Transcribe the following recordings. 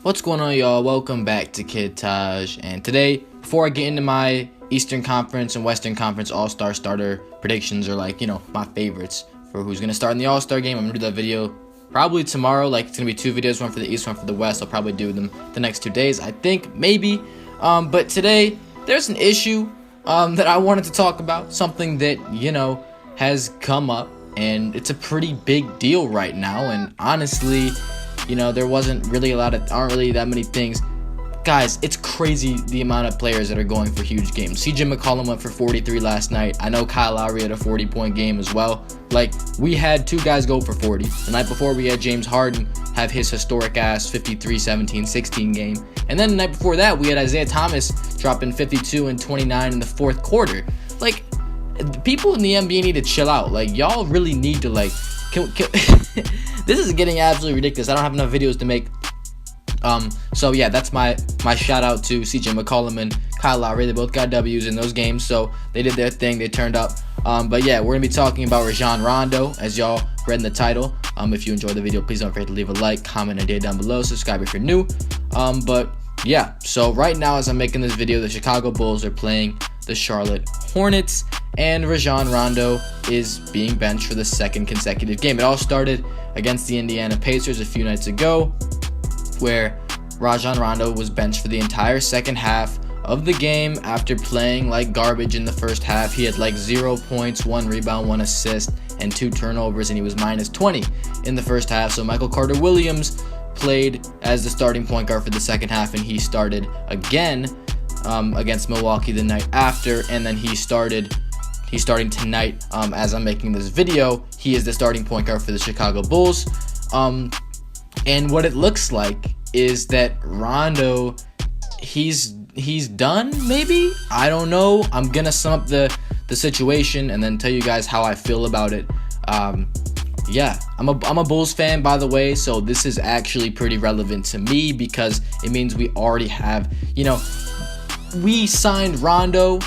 What's going on, y'all? Welcome back to Kid Taj. And today, before I get into my Eastern Conference and Western Conference All-Star starter predictions, or my favorites for who's going to start in the All-Star game, I'm going to do that video probably tomorrow. It's going to be two videos, one for the East, one for the West. I'll probably do them the next 2 days, I think, maybe. But today, there's an issue that I wanted to talk about, something that, has come up, and it's a pretty big deal right now, and honestly, there aren't really that many things. Guys, it's crazy the amount of players that are going for huge games. CJ McCollum went for 43 last night. I know Kyle Lowry had a 40-point game as well. We had two guys go for 40. The night before, we had James Harden have his historic-ass 53, 17, 16 game. And then the night before that, we had Isaiah Thomas dropping 52 and 29 in the fourth quarter. People in the NBA need to chill out. Y'all really need to, this is getting absolutely ridiculous. I don't have enough videos to make. So yeah, that's my shout out to CJ McCollum and Kyle Lowry. They both got W's in those games, so they did their thing. They turned up. But yeah, we're gonna be talking about Rajon Rondo, as y'all read in the title. If you enjoyed the video, please don't forget to leave a like, comment, and date down below. Subscribe if you're new. But yeah, so right now as I'm making this video, the Chicago Bulls are playing the Charlotte Hornets, and Rajon Rondo is being benched for the second consecutive game. It all started against the Indiana Pacers a few nights ago, where Rajon Rondo was benched for the entire second half of the game after playing like garbage in the first half. He had 0 points, 1 rebound, 1 assist, and 2 turnovers, and he was minus 20 in the first half. So Michael Carter-Williams played as the starting point guard for the second half, and he started again against Milwaukee the night after, and then he's starting tonight. As I'm making this video, he is the starting point guard for the Chicago Bulls. And what it looks like is that Rondo, he's done, maybe? I don't know. I'm gonna sum up the situation and then tell you guys how I feel about it. Yeah, I'm a Bulls fan, by the way, so this is actually pretty relevant to me because it means we already have, we signed Rondo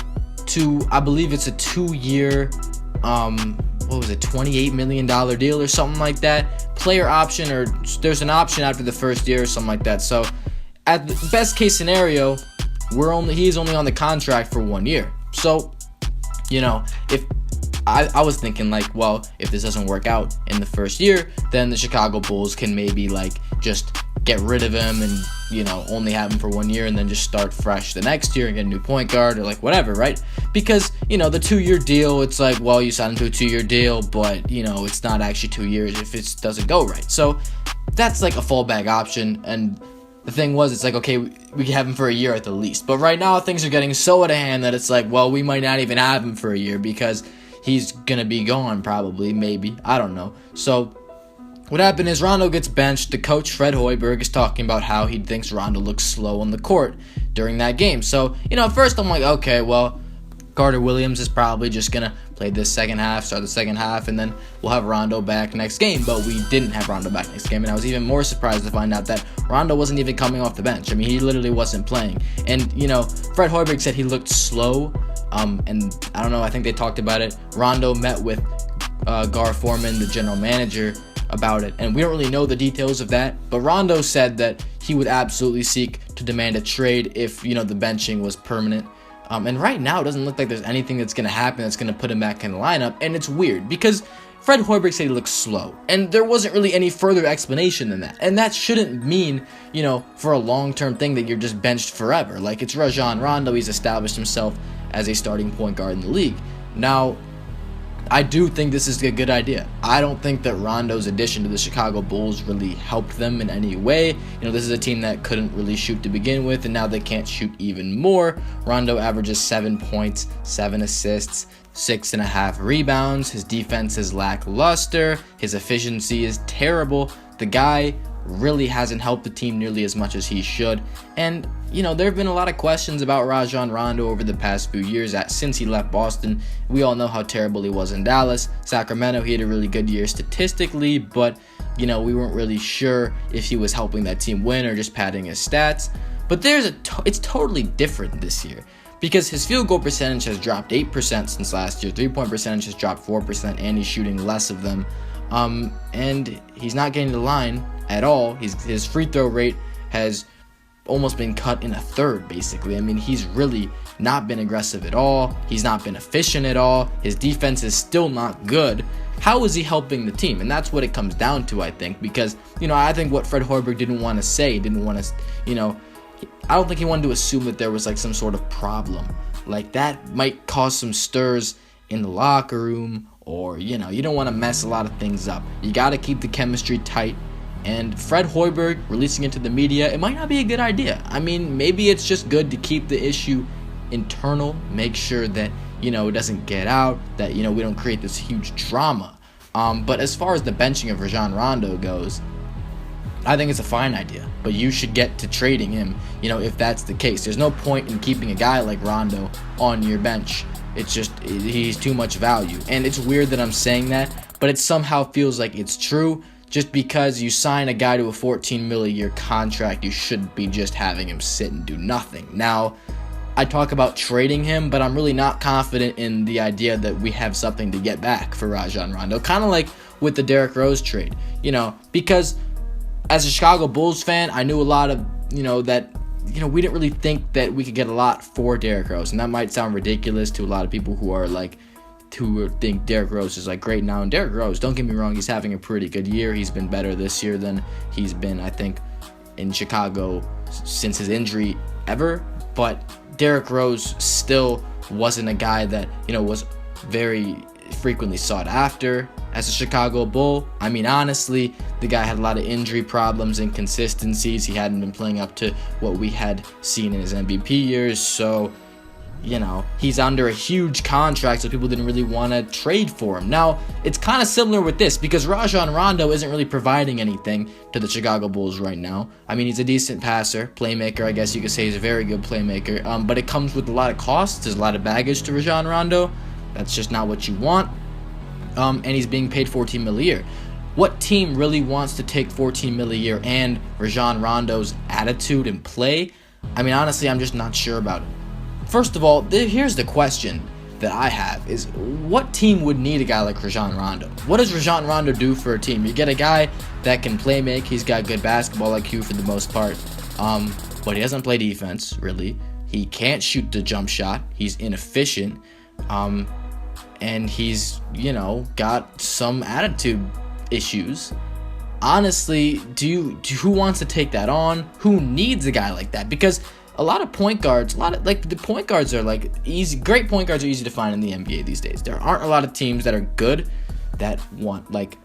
to, I believe it's a 2-year, $28 million deal or something like that. Player option, or there's an option after the first year or something like that. So at the best case scenario, he's only on the contract for 1 year. So, if I was thinking if this doesn't work out in the first year, then the Chicago Bulls can maybe just get rid of him and only have him for 1 year and then just start fresh the next year and get a new point guard or whatever, right? Because the 2-year deal, it's you signed him to a 2-year deal, but it's not actually 2 years if it doesn't go right. So that's a fallback option. And the thing was, it's okay, we can have him for a year at the least. But right now things are getting so out of hand that it's we might not even have him for a year because he's gonna be gone probably, maybe, I don't know. So what happened is Rondo gets benched. The coach, Fred Hoiberg, is talking about how he thinks Rondo looks slow on the court during that game. So, at first I'm okay, well, Carter-Williams is probably just going to play this second half, start the second half, and then we'll have Rondo back next game. But we didn't have Rondo back next game, and I was even more surprised to find out that Rondo wasn't even coming off the bench. I mean, he literally wasn't playing. And, Fred Hoiberg said he looked slow, and I don't know, I think they talked about it. Rondo met with Gar Forman, the general manager, about it, and we don't really know the details of that, but Rondo said that he would absolutely seek to demand a trade if the benching was permanent. And right now it doesn't look like there's anything that's going to happen that's going to put him back in the lineup. And it's weird because Fred Hoiberg said he looks slow, and there wasn't really any further explanation than that. And that shouldn't mean for a long-term thing that you're just benched forever. It's Rajon Rondo. He's established himself as a starting point guard in the league. Now, I do think this is a good idea. I don't think that Rondo's addition to the Chicago Bulls really helped them in any way. This is a team that couldn't really shoot to begin with, and now they can't shoot even more. Rondo averages 7 points, 7 assists, 6.5 rebounds. His defense is lackluster. His efficiency is terrible. The guy really hasn't helped the team nearly as much as he should. And, there have been a lot of questions about Rajon Rondo over the past few years since he left Boston. We all know how terrible he was in Dallas. Sacramento, he had a really good year statistically, but, we weren't really sure if he was helping that team win or just padding his stats. But it's totally different this year because his field goal percentage has dropped 8% since last year. 3-point percentage has dropped 4%, and he's shooting less of them. And he's not getting to the line at all. His free throw rate has almost been cut in a third, basically. I mean, he's really not been aggressive at all. He's not been efficient at all. His defense is still not good. How is he helping the team? And that's what it comes down to, I think, because, I think what Fred Hoiberg didn't want to say, I don't think he wanted to assume that there was like some sort of problem. Like that might cause some stirs in the locker room, or, you don't want to mess a lot of things up. You got to keep the chemistry tight. And Fred Hoiberg releasing it to the media, it might not be a good idea. I mean, maybe it's just good to keep the issue internal, make sure that, it doesn't get out, that, we don't create this huge drama. But as far as the benching of Rajon Rondo goes, I think it's a fine idea, but you should get to trading him, if that's the case. There's no point in keeping a guy like Rondo on your bench. It's just, he's too much value. And it's weird that I'm saying that, but it somehow feels like it's true. Just because you sign a guy to a $14 million a year contract, you shouldn't be just having him sit and do nothing. Now, I talk about trading him, but I'm really not confident in the idea that we have something to get back for Rajon Rondo. Kind of like with the Derrick Rose trade, because as a Chicago Bulls fan, I knew a lot of, that, we didn't really think that we could get a lot for Derrick Rose. And that might sound ridiculous to a lot of people who think Derrick Rose is like great now. And Derrick Rose, don't get me wrong, he's having a pretty good year. He's been better this year than he's been, I think, in Chicago since his injury ever. But Derrick Rose still wasn't a guy that, was very frequently sought after as a Chicago Bull. I mean, honestly, the guy had a lot of injury problems, inconsistencies. He hadn't been playing up to what we had seen in his MVP years. So, he's under a huge contract, so people didn't really want to trade for him. Now, it's kind of similar with this, because Rajon Rondo isn't really providing anything to the Chicago Bulls right now. I mean, he's a decent passer, playmaker, I guess you could say he's a very good playmaker, but it comes with a lot of costs. There's a lot of baggage to Rajon Rondo. That's just not what you want, and he's being paid $14 million a year. What team really wants to take $14 million a year and Rajon Rondo's attitude and play? I mean, honestly, I'm just not sure about it. First of all, here's the question that I have is, what team would need a guy like Rajon Rondo? What does Rajon Rondo do for a team? You get a guy that can play make. He's got good basketball IQ for the most part, but he doesn't play defense, really. He can't shoot the jump shot. He's inefficient, and he's, got some attitude issues. Honestly, who wants to take that on? Who needs a guy like that? Because a lot of point guards, the point guards are like easy. Great point guards are easy to find in the NBA these days. There aren't a lot of teams that are good that want like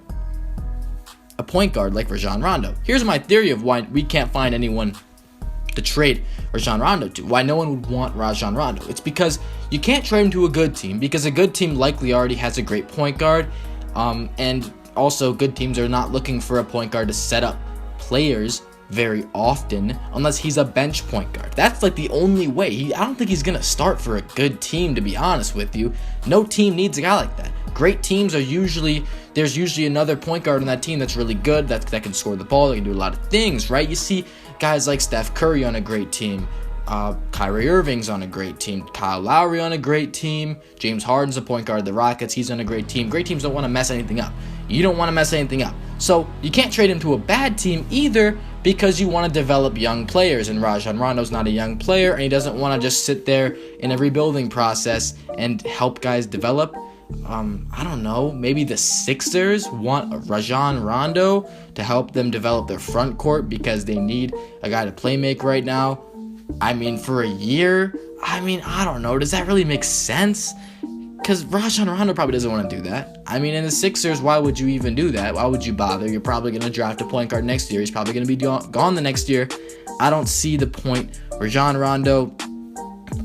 a point guard like Rajon Rondo. Here's my theory of why we can't find anyone to trade Rajon Rondo to. Why no one would want Rajon Rondo? It's because you can't trade him to a good team, because a good team likely already has a great point guard, and also good teams are not looking for a point guard to set up players very often unless he's a bench point guard. That's like the only way. I don't think he's gonna start for a good team, to be honest with you. No team needs a guy like that. Great teams are there's usually another point guard on that team that's really good, that can score the ball, that can do a lot of things, right? You see guys like Steph Curry on a great team, Kyrie Irving's on a great team, Kyle Lowry on a great team, James Harden's a point guard of the Rockets, he's on a great team. Great teams don't want to mess anything up. You don't want to mess anything up. So you can't trade him to a bad team either, because you want to develop young players, and Rajon Rondo's not a young player, and he doesn't want to just sit there in a rebuilding process and help guys develop. I don't know, maybe the Sixers want Rajon Rondo to help them develop their front court because they need a guy to play make right now. I mean, for a year, I don't know, does that really make sense? Because Rajon Rondo probably doesn't want to do that. I mean, in the Sixers, why would you even do that? Why would you bother? You're probably going to draft a point guard next year. He's probably going to be gone the next year. I don't see the point. Rajon Rondo,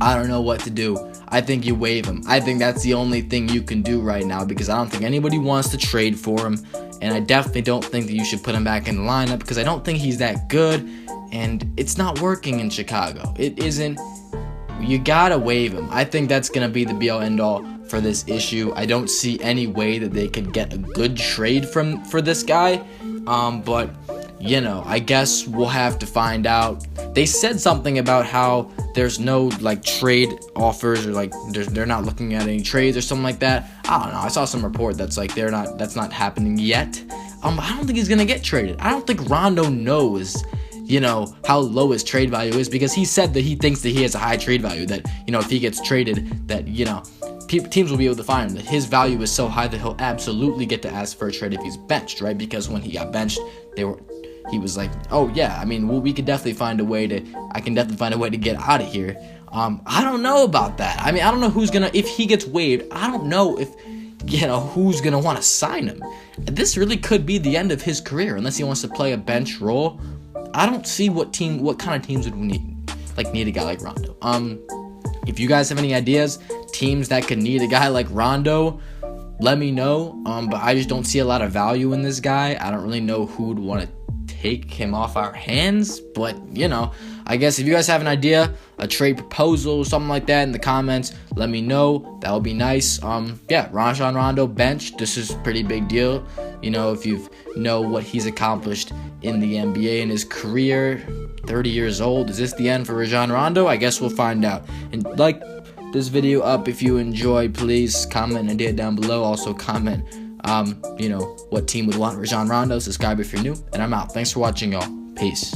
I don't know what to do. I think you waive him. I think that's the only thing you can do right now, because I don't think anybody wants to trade for him. And I definitely don't think that you should put him back in the lineup, because I don't think he's that good. And it's not working in Chicago. It isn't. You gotta waive him. I think that's going to be the be-all end-all for this issue. I don't see any way that they could get a good trade for this guy. But, I guess we'll have to find out. They said something about how there's no, trade offers, or, they're not looking at any trades or something like that. I don't know. I saw some report that's that's not happening yet. I don't think he's going to get traded. I don't think Rondo knows how low his trade value is, because he said that he thinks that he has a high trade value, that if he gets traded, that teams will be able to find him, that his value is so high that he'll absolutely get to ask for a trade if he's benched, right? Because when he got benched, he was like, oh yeah, I mean, we could definitely find a way to get out of here. I don't know about that. I mean, I don't know if he gets waived, I don't know if who's gonna want to sign him. This really could be the end of his career unless he wants to play a bench role. I don't see what kind of teams would need a guy like Rondo. If you guys have any ideas, teams that could need a guy like Rondo, let me know. But I just don't see a lot of value in this guy. I don't really know who would want to take him off our hands, but I guess if you guys have an idea, a trade proposal or something like that in the comments, let me know. That would be nice. Rajon Rondo bench. This is a pretty big deal. If you know what he's accomplished in the NBA in his career, 30 years old. Is this the end for Rajon Rondo? I guess we'll find out. And like this video up if you enjoy. Please comment an idea down below. Also comment what team would want Rajon Rondo. Subscribe if you're new, and I'm out. Thanks for watching, y'all. Peace.